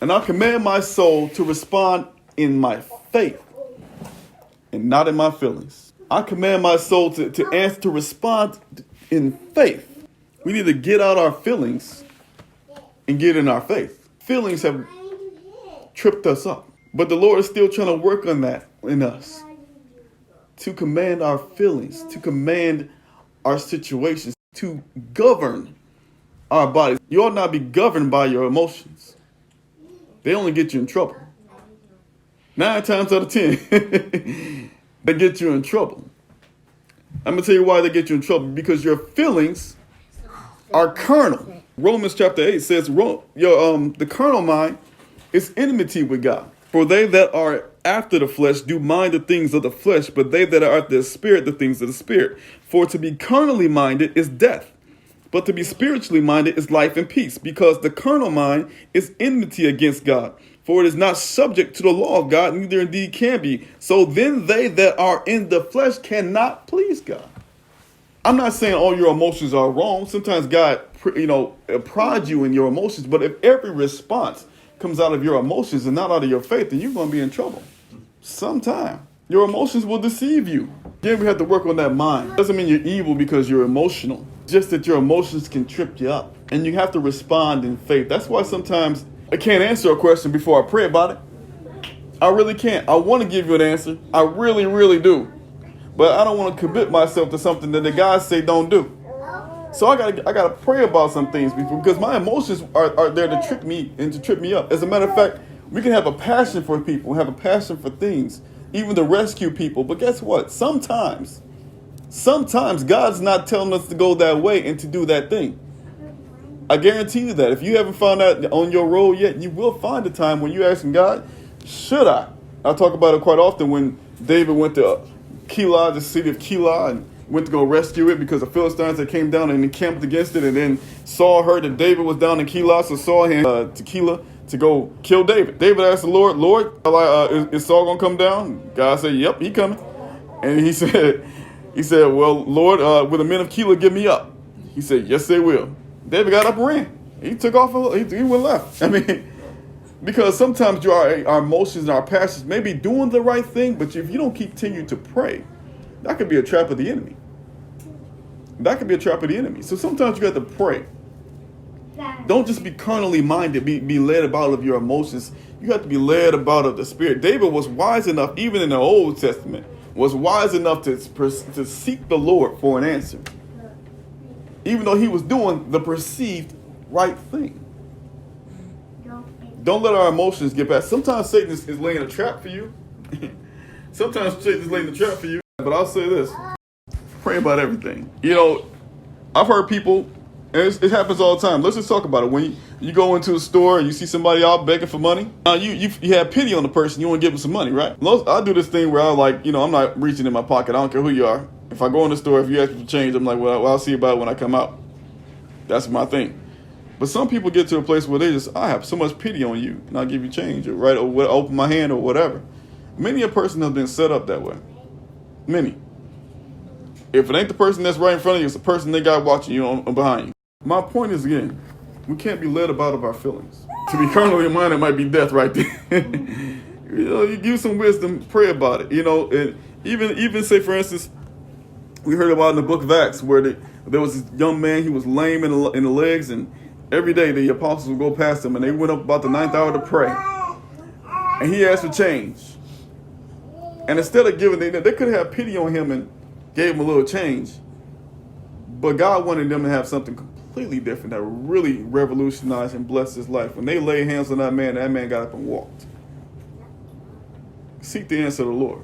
And I command my soul to respond in my faith and not in my feelings. I command my soul to answer, to respond in faith. We need to get out our feelings and get in our faith. Feelings have tripped us up. But the Lord is still trying to work on that in us. To command our feelings, to command our situations, to govern our bodies. You ought not be governed by your emotions. They only get you in trouble. 9 times out of 10, they get you in trouble. I'm going to tell you why they get you in trouble. Because your feelings are carnal. Romans chapter 8 says the carnal mind is enmity with God. For they that are after the flesh do mind the things of the flesh, but they that are after the spirit, the things of the spirit. For to be carnally minded is death, but to be spiritually minded is life and peace, because the carnal mind is enmity against God. For it is not subject to the law of God, neither indeed can be. So then they that are in the flesh cannot please God. I'm not saying all your emotions are wrong. Sometimes God, prods you in your emotions. But if every response comes out of your emotions and not out of your faith, then you're going to be in trouble. Sometime your emotions will deceive you. Again, we have to work on that mind. Doesn't mean you're evil because you're emotional. Just that your emotions can trip you up. And you have to respond in faith. That's why sometimes I can't answer a question before I pray about it. I really can't. I want to give you an answer. I really, really do. But I don't want to commit myself to something that the guys say don't do. So I gotta pray about some things because my emotions are there to trick me and to trip me up. As a matter of fact, we can have a passion for people, have a passion for things, even to rescue people. But guess what? Sometimes God's not telling us to go that way and to do that thing. I guarantee you that. If you haven't found that on your road yet, you will find a time when you're asking God, should I? I talk about it quite often when David went to Keilah, the city of Keilah, and went to go rescue it because the Philistines had came down and encamped against it. And then Saul heard that David was down in Keilah, so Saul had to Keilah to go kill David. David asked the Lord, is Saul going to come down? God said, yep, he coming. And he said, well, Lord, will the men of Keilah give me up? He said, yes, they will. David got up and ran. He took off, he went left. I mean, because sometimes our emotions and our passions may be doing the right thing, but if you don't continue to pray, that could be a trap of the enemy. That could be a trap of the enemy. So sometimes you got to pray. Don't just be carnally minded, be led about of your emotions. You have to be led about of the Spirit. David was wise enough, even in the Old Testament, was wise enough to seek the Lord for an answer. Even though he was doing the perceived right thing. Don't let our emotions get past. Sometimes Satan is laying a trap for you. Sometimes Satan is laying a trap for you. But I'll say this. Pray about everything. I've heard people, and it happens all the time. Let's just talk about it. When you go into a store and you see somebody out begging for money, you have pity on the person. You want to give them some money, right? I do this thing where I'm not reaching in my pocket. I don't care who you are. If I go in the store, if you ask me for change, I'm like, well, I'll see about it when I come out. That's my thing. But some people get to a place where I have so much pity on you, and I'll give you change, or open my hand or whatever. Many a person has been set up that way. Many. If it ain't the person that's right in front of you, it's the person they got watching you on behind you. My point is, again, we can't be led about of our feelings. To be carnally minded might be death right there. You use some wisdom, pray about it. And even say, for instance, we heard about in the book of Acts where there was this young man, he was lame in the legs, and every day the apostles would go past him, and they went up about the 9th hour to pray. And he asked for change. And instead of giving, they could have pity on him and gave him a little change. But God wanted them to have something completely different that really revolutionized and blessed his life. When they laid hands on that man got up and walked. Seek the answer of the Lord.